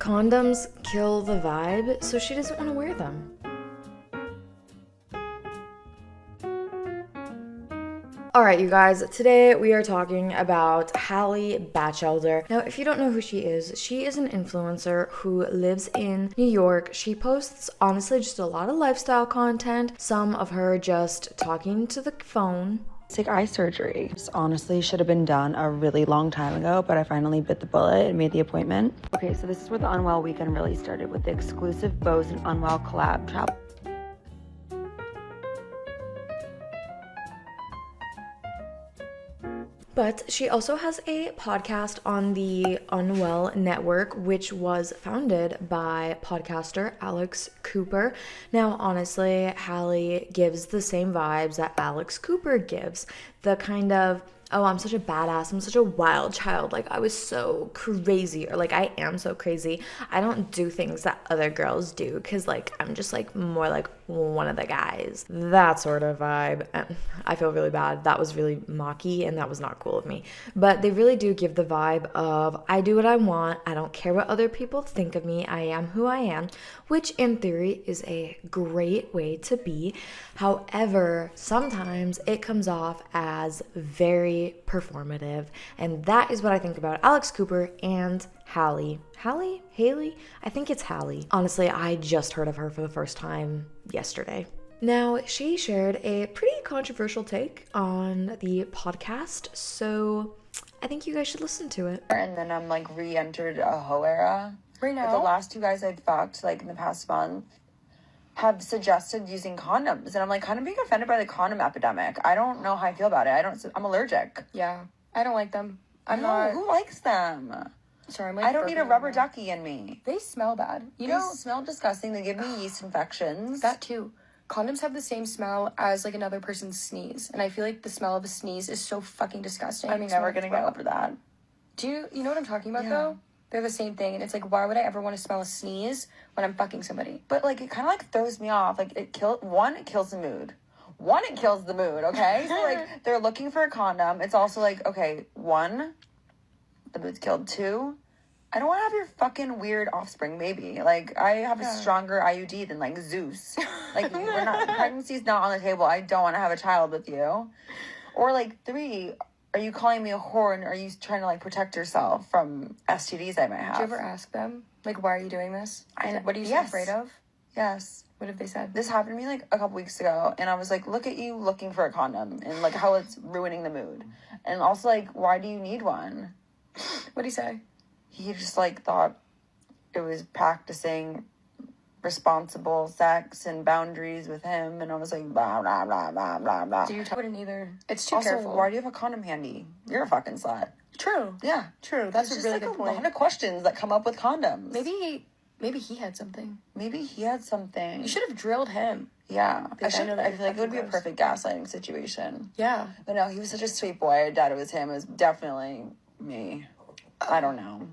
Condoms kill the vibe, so she doesn't want to wear them. Alright, you guys, today we are talking about Hallie Batchelder. Now, if you don't know who she is an influencer who lives in New York. She posts, honestly, just a lot of lifestyle content, some of her just talking to the phone. Basic eye surgery. This honestly should have been done a really long time ago, but I finally bit the bullet and made the appointment. Okay, so this is where the Unwell weekend really started with the exclusive Bose and Unwell collab travel. But she also has a podcast on the Unwell Network, which was founded by podcaster Alex Cooper. Now, honestly, Hallie gives the same vibes that Alex Cooper gives. The kind of, oh, I'm such a badass, I'm such a wild child, like I was so crazy, or like I am so crazy. I don't do things that other girls do because like I'm just like more like one of the guys. That sort of vibe. And I feel really bad. That was really mocky and that was not cool of me. But they really do give the vibe of I do what I want. I don't care what other people think of me. I am who I am, which in theory is a great way to be. However, sometimes it comes off as very performative. And that is what I think about Alex Cooper and Hallie. Haley? I think it's Hallie. Honestly, I just heard of her for the first time yesterday. Now, she shared a pretty controversial take on the podcast, so I think you guys should listen to it. And then I'm like re-entered a hoe era. Right now? But the last two guys I've fucked, like in the past month, have suggested using condoms. And I'm like kind of being offended by the condom epidemic. I don't know how I feel about it. I'm allergic. Yeah. I don't like them. Who likes them? Sorry, I'm like I don't need a burping rubber right now. ducky in me. They smell bad. They smell disgusting. They give me yeast infections. That too. Condoms have the same smell as like another person's sneeze. And I feel like the smell of a sneeze is so fucking disgusting. I'm never gonna get over that. Do you know what I'm talking about Yeah. though? They're the same thing. And it's like, why would I ever want to smell a sneeze when I'm fucking somebody? But like it kind of like throws me off. Like it kills the mood. It kills the mood, okay? So like they're looking for a condom. It's also like, okay, 1, the mood's killed. 2, I don't want to have your fucking weird offspring, maybe. Like, I have a stronger IUD than, like, Zeus. Like, pregnancy's not on the table. I don't want to have a child with you. Or, like, 3, are you calling me a whore and are you trying to, like, protect yourself from STDs I might have? Did you ever ask them? Like, why are you doing this? What are you so afraid of? Yes. What have they said? This happened to me, like, a couple weeks ago. And I was like, look at you looking for a condom. And, like, how it's ruining the mood. And also, like, why do you need one? What'd he say? He just, like, thought it was practicing responsible sex and boundaries with him. And I was like, blah, blah, blah, blah, blah, blah. Do you wouldn't either. It's too also, careful. Why do you have a condom handy? You're a fucking slut. True. Yeah. True. That's There's a really just, good like, point. a lot of questions that come up with condoms. Maybe he had something. Maybe he had something. You should have drilled him. Yeah. I I know that feel like it would be a gross. perfect gaslighting situation. Yeah. But no, he was such a sweet boy. I doubt it was him. It was definitely me. I don't know.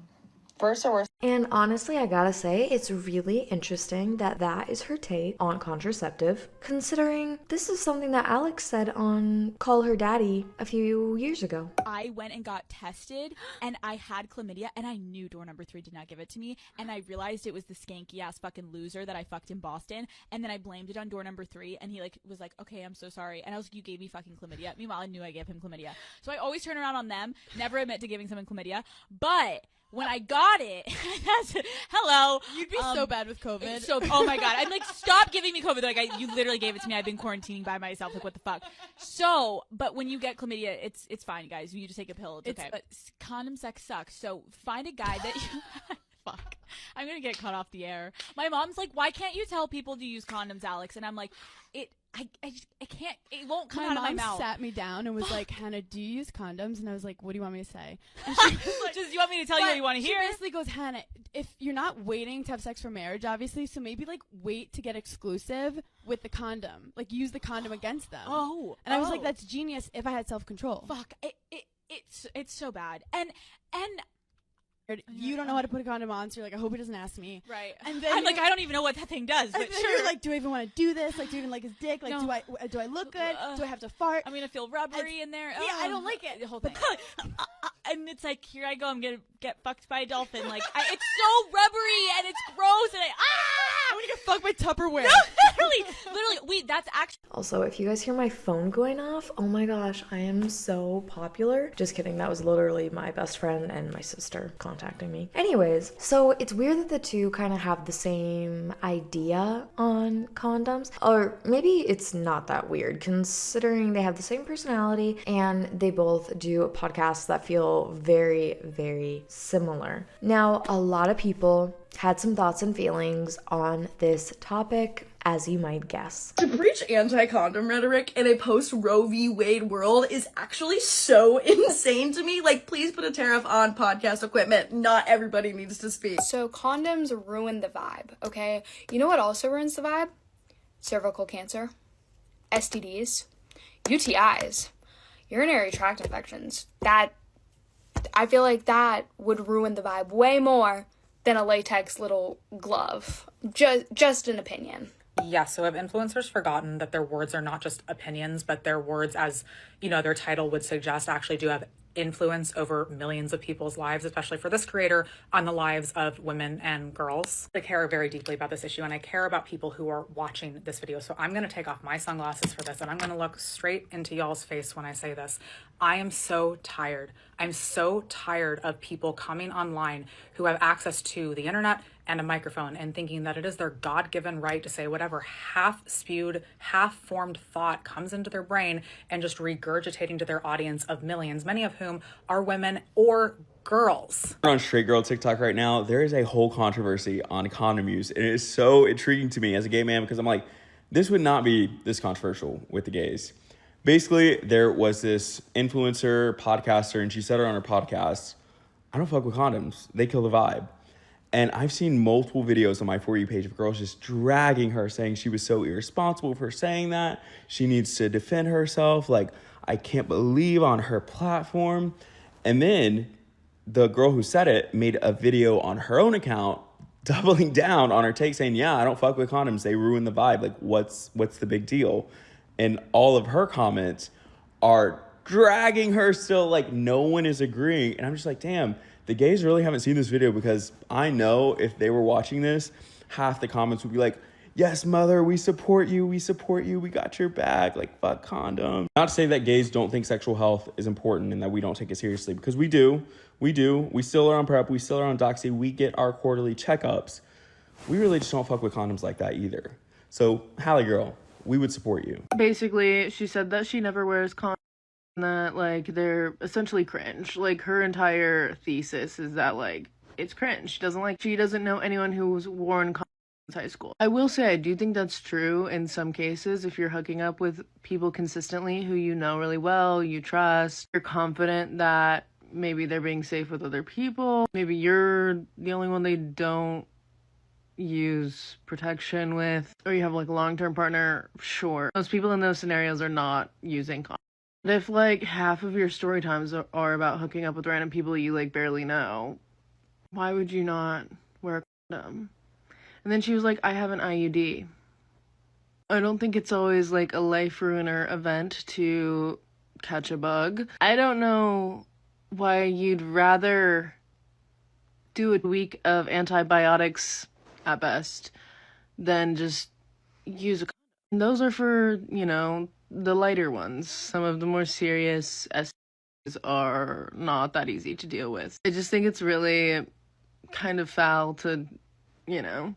First or worst. And honestly, I gotta say, it's really interesting that that is her take on contraceptive, considering this is something that Alex said on Call Her Daddy a few years ago. I went and got tested and I had chlamydia and I knew door number 3 did not give it to me, and I realized it was the skanky ass fucking loser that I fucked in Boston, and then I blamed it on door number 3 and he like was like, okay, I'm so sorry, and I was like, you gave me fucking chlamydia. Meanwhile, I knew I gave him chlamydia. So I always turn around on them, never admit to giving someone chlamydia, but when I got it, hello. You'd be so bad with COVID. So, oh my God. I'm like, stop giving me COVID. Like, you literally gave it to me. I've been quarantining by myself. Like, what the fuck? So, but when you get chlamydia, it's fine, guys. You just take a pill. It's okay. But condom sex sucks. So find a guy that you... Fuck. I'm going to get cut off the air. My mom's like, why can't you tell people to use condoms, Alex? And I'm like, I can't, it won't come out of my mouth. Sat me down and was like, Hannah, do you use condoms? And I was like, what do you want me to say? And she was like, just, you want me to tell you what you want to hear? She basically goes, Hannah, if you're not waiting to have sex for marriage, obviously, so maybe like wait to get exclusive with the condom. Like use the condom against them. And I was like, that's genius if I had self-control. Fuck. It's so bad. And you don't know how to put a condom on, so you're like, I hope he doesn't ask me. Right. And then I'm like, I don't even know what that thing does, but sure. You're like, do I even want to do this? Like, do you even like his dick? Like, No. do I look good? Do I have to fart? I'm going to feel rubbery in there. Yeah, I don't like it. The whole thing. And it's like, here I go, I'm going to get fucked by a dolphin. Like, it's so rubbery my Tupperware. Literally, wait, that's actually. Also, if you guys hear my phone going off, oh my gosh, I am so popular. Just kidding, that was literally my best friend and my sister contacting me. Anyways, so it's weird that the two kind of have the same idea on condoms. Or maybe it's not that weird, considering they have the same personality and they both do podcasts that feel very, very similar. Now, a lot of people had some thoughts and feelings on this topic, as you might guess. To preach anti-condom rhetoric in a post-Roe v. Wade world is actually so insane to me. Like, please put a tariff on podcast equipment. Not everybody needs to speak. So condoms ruin the vibe, okay? You know what also ruins the vibe? Cervical cancer, STDs, UTIs, urinary tract infections. I feel like that would ruin the vibe way more than a latex little glove. Just an opinion. Yeah, so have influencers forgotten that their words are not just opinions, but their words, as you know, their title would suggest, actually do have influence over millions of people's lives, especially for this creator, on the lives of women and girls. I care very deeply about this issue, and I care about people who are watching this video. So I'm going to take off my sunglasses for this, and I'm going to look straight into y'all's face when I say this. I am so tired. I'm so tired of people coming online who have access to the internet and a microphone and thinking that it is their God-given right to say whatever half-spewed, half-formed thought comes into their brain and just regurgitating to their audience of millions, many of whom are women or girls. On Straight Girl TikTok right now, there is a whole controversy on condom use. And it is so intriguing to me as a gay man because I'm like, this would not be this controversial with the gays. Basically, there was this influencer, podcaster, and she said it on her podcast, I don't fuck with condoms. They kill the vibe. And I've seen multiple videos on my For You page of girls just dragging her, saying she was so irresponsible for saying that. She needs to defend herself. Like, I can't believe on her platform. And then the girl who said it made a video on her own account doubling down on her take, saying, yeah, I don't fuck with condoms. They ruin the vibe. Like, what's the big deal? And all of her comments are dragging her still, like no one is agreeing. And I'm just like, damn, the gays really haven't seen this video, because I know if they were watching this, half the comments would be like, yes, mother, we support you, we got your back, like, fuck condom. Not to say that gays don't think sexual health is important and that we don't take it seriously, because we do. We still are on PrEP, we still are on Doxy, we get our quarterly checkups. We really just don't fuck with condoms like that either. So, Hallie girl, we would support you. Basically, she said that she never wears condoms, that, like, they're essentially cringe. Like, her entire thesis is that, like, it's cringe. She doesn't know anyone who's worn condoms high school. I will say I do think that's true in some cases. If you're hooking up with people consistently who you know really well, you trust, you're confident that maybe they're being safe with other people, maybe you're the only one they don't use protection with, or you have like a long-term partner, sure. Most people in those scenarios are not using condoms. But if like half of your story times are about hooking up with random people you like barely know, why would you not wear a condom? And then she was like, I have an IUD. I don't think it's always like a life ruiner event to catch a bug. I don't know why you'd rather do a week of antibiotics at best than just use a condom. And those are for, you know, the lighter ones. Some of the more serious STDs are not that easy to deal with. I just think it's really kind of foul to, you know,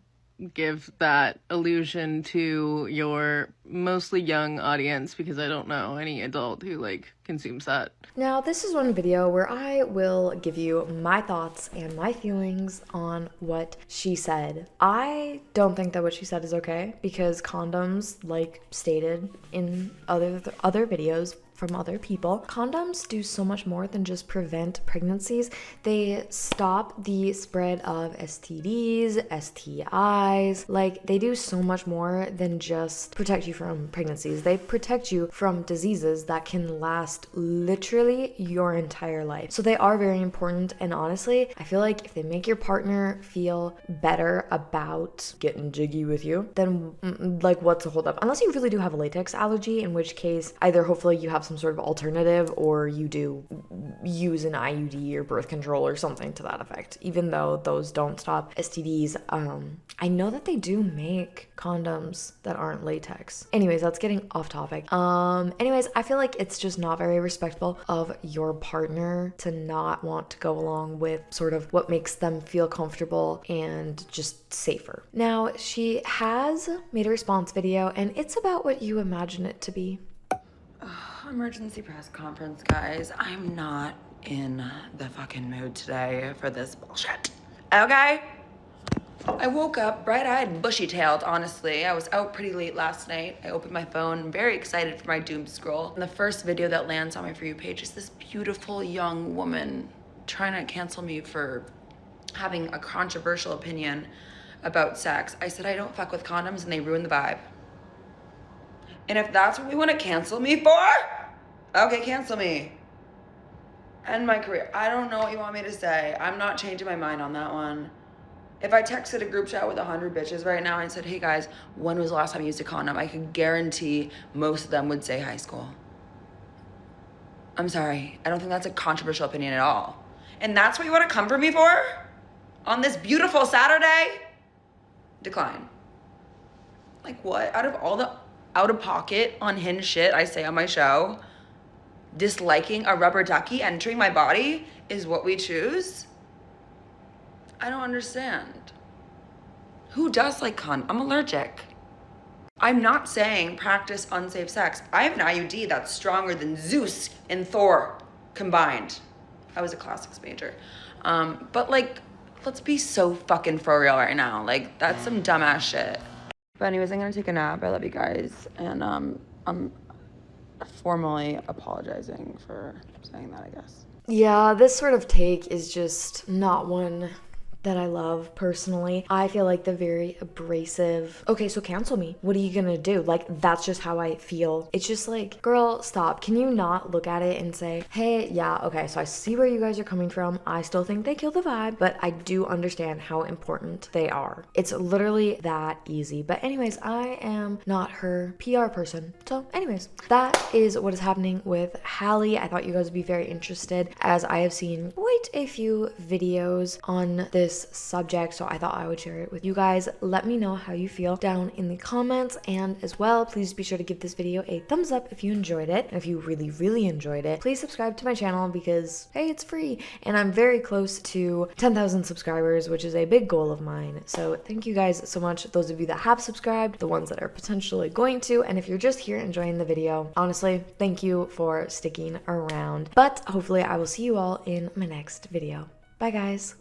give that illusion to your mostly young audience, because I don't know any adult who like consumes that. Now, this is one video where I will give you my thoughts and my feelings on what she said. I don't think that what she said is okay, because condoms, like stated in other videos from other people, condoms do so much more than just prevent pregnancies. They stop the spread of STDs, STIs. Like, they do so much more than just protect you from pregnancies. They protect you from diseases that can last literally your entire life. So they are very important, and honestly, I feel like if they make your partner feel better about getting jiggy with you, then like, what's the hold up? Unless you really do have a latex allergy, in which case either hopefully you have some some sort of alternative, or you do use an IUD or birth control or something to that effect. Even though those don't stop STDs, I know that they do make condoms that aren't latex. Anyways, that's getting off topic. Anyways, I feel like it's just not very respectful of your partner to not want to go along with sort of what makes them feel comfortable and just safer. Now, she has made a response video, and it's about what you imagine it to be. Emergency press conference, guys. I'm not in the fucking mood today for this bullshit. Okay? I woke up bright-eyed, bushy-tailed, honestly. I was out pretty late last night. I opened my phone, very excited for my doom scroll. And the first video that lands on my For You page is this beautiful young woman trying to cancel me for having a controversial opinion about sex. I said I don't fuck with condoms and they ruin the vibe. And if that's what we want to cancel me for, okay, cancel me. End my career. I don't know what you want me to say. I'm not changing my mind on that one. If I texted a group chat with 100 bitches right now and said, hey guys, when was the last time you used a condom? I could guarantee most of them would say high school. I'm sorry. I don't think that's a controversial opinion at all. And that's what you want to come for me for? On this beautiful Saturday? Decline. Like what? Out of all the out-of-pocket, unhinged shit I say on my show, disliking a rubber ducky entering my body is what we choose? I don't understand. Who does like condom? I'm allergic. I'm not saying practice unsafe sex. I have an IUD that's stronger than Zeus and Thor combined. I was a classics major. But like, let's be so fucking for real right now. Like, that's some dumbass shit. But anyways, I'm gonna take a nap. I love you guys. And I'm formally apologizing for saying that, I guess. Yeah, this sort of take is just not one that I love personally. I feel like the very abrasive, okay, so cancel me. What are you gonna do? Like, that's just how I feel. It's just like, girl, stop. Can you not look at it and say, hey, yeah, okay, so I see where you guys are coming from. I still think they kill the vibe, but I do understand how important they are. It's literally that easy. But anyways, I am not her PR person. So anyways, that is what is happening with Hallie. I thought you guys would be very interested, as I have seen quite a few videos on this subject, so I thought I would share it with you guys. Let me know how you feel down in the comments, and as well, please be sure to give this video a thumbs up if you enjoyed it, and if you really enjoyed it, please subscribe to my channel because hey, it's free, and I'm very close to 10,000 subscribers, which is a big goal of mine. So thank you guys so much, those of you that have subscribed, the ones that are potentially going to, and if you're just here enjoying the video, honestly, thank you for sticking around. But hopefully I will see you all in my next video. Bye guys.